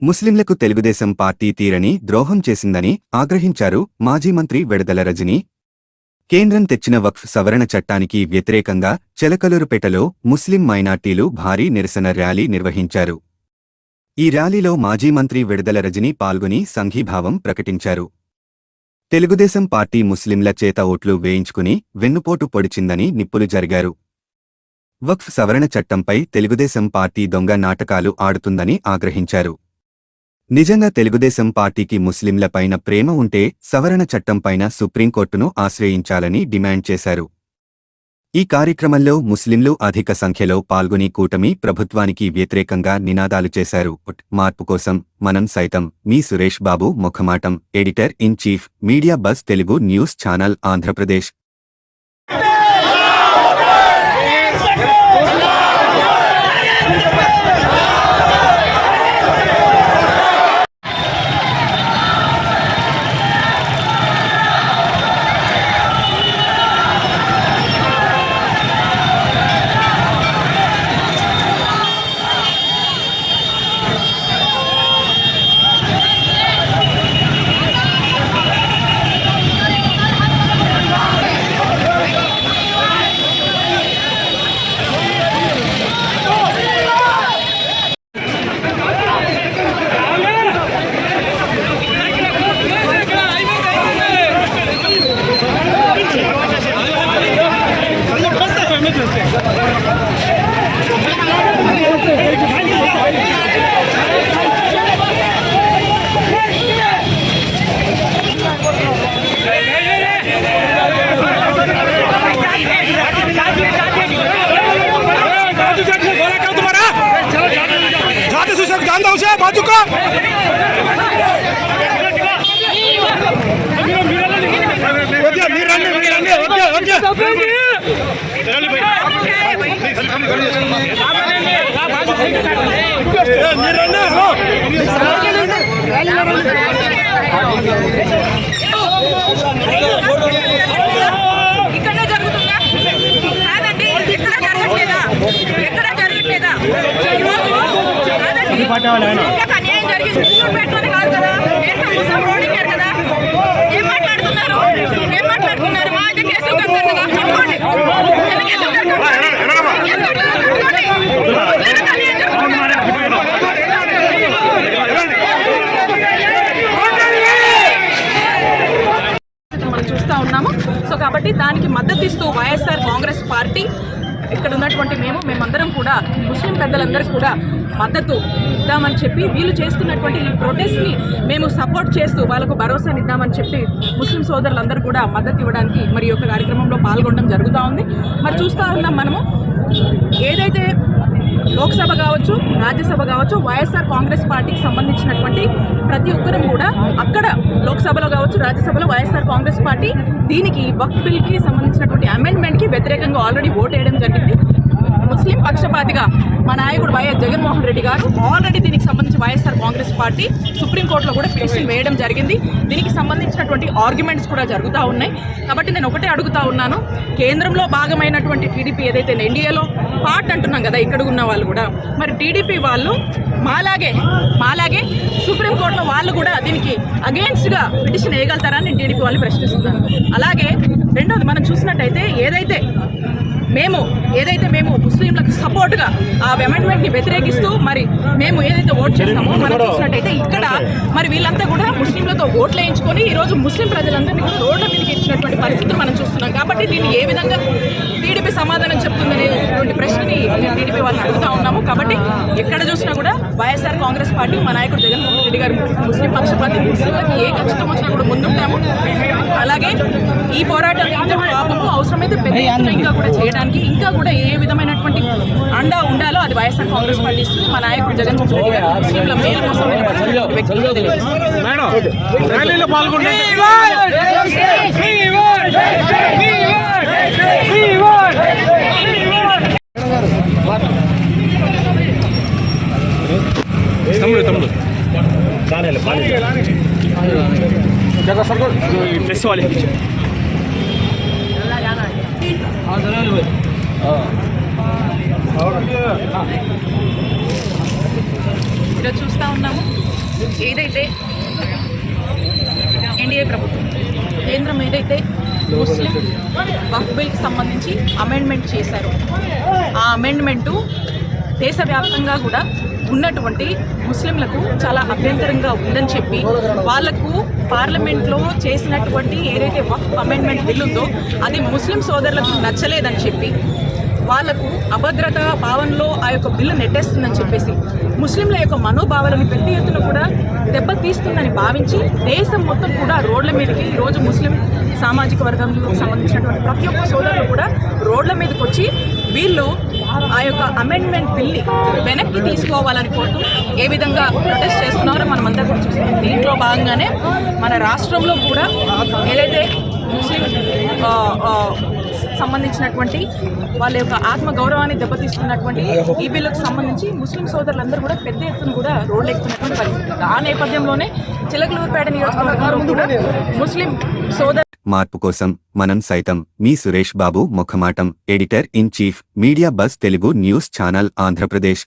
ముస్లింలకు తెలుగుదేశం పార్టీ తీరని ద్రోహం చేసిందని ఆగ్రహించారు మాజీ మంత్రి వెడదల రజని. కేంద్రం తెచ్చిన వక్ఫ్ సవరణ చట్టానికి వ్యతిరేకంగా చెలకలూరుపేటలో ముస్లిం మైనార్టీలు భారీ నిరసన ర్యాలీ నిర్వహించారు. ఈ ర్యాలీలో మాజీ మంత్రి వెడదల రజని పాల్గొని సంఘీభావం ప్రకటించారు. తెలుగుదేశం పార్టీ ముస్లింల చేత ఓట్లు వేయించుకుని వెన్నుపోటు పొడిచిందని నిప్పులు జరిగారు. వక్ఫ్ సవరణ చట్టంపై తెలుగుదేశం పార్టీ దొంగ నాటకాలు ఆడుతుందని ఆగ్రహించారు. నిజంగా తెలుగుదేశం పార్టీకి ముస్లింలపైన ప్రేమ ఉంటే సవరణ చట్టంపైన సుప్రీంకోర్టును ఆశ్రయించాలని డిమాండ్ చేశారు. ఈ కార్యక్రమంలో ముస్లింలు అధిక సంఖ్యలో పాల్గొని కూటమి ప్రభుత్వానికి వ్యతిరేకంగా నినాదాలు చేశారు. మార్పు కోసం మనం సైతం. మీ Suresh Babu Mukhamatam, editor in chief, media buzz Telugu news channel, Andhra Pradesh. बाजू का ఇక్కడ జరుగుతుందా కాదండి, ఇక్కడ జరగట్లేదా, ఎక్కడ జరగట్లేదా? అన్యాయం జరిగింది పెట్టుకుని కాదు కదా, దేశం రోడ్ ఇచ్చారు కదా. ఏం మాట్లాడుతున్నారు, ఏం మాట్లాడుతున్నారు? మా అయితే కేసులు కట్టారు కదా, కట్టుకోండి. మనం చూస్తూ ఉన్నాము. సో కాబట్టి దానికి మద్దతు ఇస్తూ వైఎస్ఆర్ కాంగ్రెస్ పార్టీ, ఇక్కడ ఉన్నటువంటి మేమందరం కూడా ముస్లిం పెద్దలందరికీ కూడా మద్దతు ఇద్దామని చెప్పి, వీళ్ళు చేస్తున్నటువంటి ఈ ప్రొటెస్ట్ని మేము సపోర్ట్ చేస్తూ వాళ్ళకు భరోసాని ఇద్దామని చెప్పి ముస్లిం సోదరులందరూ కూడా మద్దతు ఇవ్వడానికి మరి ఈ యొక్క కార్యక్రమంలో పాల్గొనడం జరుగుతూ ఉంది. మరి చూస్తూ ఉన్నాం మనము, ఏదైతే లోక్సభ కావచ్చు, రాజ్యసభ కావచ్చు, వైఎస్ఆర్ కాంగ్రెస్ పార్టీకి సంబంధించినటువంటి ప్రతి ఒక్కరం కూడా అక్కడ లోక్సభలో కావచ్చు, రాజ్యసభలో వైఎస్ఆర్ కాంగ్రెస్ పార్టీ దీనికి వక్ఫ్ బిల్కి సంబంధించినటువంటి అమెండ్మెంట్కి వ్యతిరేకంగా ఆల్రెడీ ఓటు వేయడం జరిగింది. ముస్లిం పక్షపాతిగా మా నాయకుడు వైఎస్ జగన్మోహన్ రెడ్డి గారు ఆల్రెడీ దీనికి సంబంధించి వైఎస్ఆర్ కాంగ్రెస్ పార్టీ సుప్రీంకోర్టులో కూడా పిటిషన్ వేయడం జరిగింది. దీనికి సంబంధించినటువంటి ఆర్గ్యుమెంట్స్ కూడా జరుగుతూ ఉన్నాయి. కాబట్టి నేను ఒకటే అడుగుతా ఉన్నాను, కేంద్రంలో భాగమైనటువంటి టీడీపీ ఏదైతే ఎన్డీఏలో పార్ట్ అంటున్నాం కదా, ఇక్కడ ఉన్న వాళ్ళు కూడా, మరి టీడీపీ వాళ్ళు మాలాగే సుప్రీంకోర్టులో వాళ్ళు కూడా దీనికి అగెయిన్స్ట్గా పిటిషన్ వేయగలుగుతారని నేను టీడీపీ వాళ్ళని ప్రశ్నిస్తున్నాను. అలాగే రెండోది, మనం చూసినట్టయితే ఏదైతే మేము ముస్లింలకు సపోర్ట్గా ఆ అమెండ్మెంట్ని వ్యతిరేకిస్తూ మరి మేము ఏదైతే ఓట్ చేస్తామో, మనం చూసినట్టయితే ఇక్కడ మరి వీళ్ళంతా కూడా ముస్లింలతో ఓట్లు వేయించుకొని ఈరోజు ముస్లిం ప్రజలందరినీ కూడా రోడ్ల మీదకి ఇచ్చినటువంటి పరిస్థితులు మనం చూస్తున్నాం. కాబట్టి దీన్ని ఏ విధంగా టీడీపీ సమాధానం చెప్తుందనేటువంటి ప్రశ్నని టీడీపీ వాళ్ళని అడుగుతూ ఉన్నాము. కాబట్టి ఎక్కడ చూసినా కూడా వైఎస్ఆర్ కాంగ్రెస్ పార్టీ, మా నాయకుడు జగన్మోహన్ రెడ్డి గారు ముస్లిం పక్షపాతి, ముస్లింలకి ఏ కష్టం వచ్చినా కూడా ముందుంటాము. అలాగే ఈ పోరాటాన్ని అవసరమైతే పెద్ద ఇంకా కూడా చేయడానికి, ఇంకా కూడా ఏ విధమైనటువంటి అండా ఉండాలో అది వైఎస్ఆర్ కాంగ్రెస్ పార్టీ ఇస్తుంది. మా నాయకుడు జగన్మోహన్ రెడ్డి గారు ముస్లింల మేలు కోసం వ్యక్తులుగా తెలియదు. प्रेस वाले ఈరోజు చూస్తూ ఉన్నాము ఏదైతే ఎన్డీఏ ప్రభుత్వం కేంద్రం ఏదైతే ముస్లిం వక్ఫ్ బిల్కి సంబంధించి అమెండ్మెంట్ చేశారో ఆ అమెండ్మెంటు దేశవ్యాప్తంగా కూడా ఉన్నటువంటి ముస్లింలకు చాలా అభ్యంతరంగా ఉందని చెప్పి వాళ్లకు పార్లమెంట్లో చేసినటువంటి ఏదైతే వక్ఫ్ అమెండ్మెంట్ బిల్ ఉందో అది ముస్లిం సోదరులకు నచ్చలేదని చెప్పి వాళ్లకు అభద్రతా భావనలో ఆ యొక్క బిల్లు నెట్టేస్తుందని చెప్పేసి ముస్లింల యొక్క మనోభావాలను పెద్ద ఎత్తున కూడా దెబ్బతీస్తుందని భావించి దేశం మొత్తం కూడా రోడ్ల మీదకి ఈరోజు ముస్లిం సామాజిక వర్గంలో సంబంధించినటువంటి ప్రతి ఒక్క సోదరులు కూడా రోడ్ల మీదకి వచ్చి వీళ్ళు ఆ యొక్క అమెండ్మెంట్ బిల్ని వెనక్కి తీసుకోవాలని కోరుతూ ఏ విధంగా ప్రొటెస్ట్ చేస్తున్నారో మనం అందరం కూడా చూస్తున్నాం. దీంట్లో భాగంగానే మన రాష్ట్రంలో కూడా ఏదైతే ముస్లిం సంబంధించినటువంటి వాళ్ళ యొక్క ఆత్మ గౌరవాన్ని దెబ్బతీస్తున్నటువంటి ఈ బిల్లుకు సంబంధించి ముస్లిం సోదరులందరూ కూడా పెద్ద ఎత్తున కూడా రోడ్లు ఎక్కుతున్నటువంటి పరిస్థితి. ఆ నేపథ్యంలోనే చిలకలూరుపేట నియోజకవర్గంలో కూడా ముస్లిం సోదరు మార్పు కోసం మనం సైతం మీ Suresh Babu Mukhamatam editor in chief media buzz Telugu news channel Andhra Pradesh.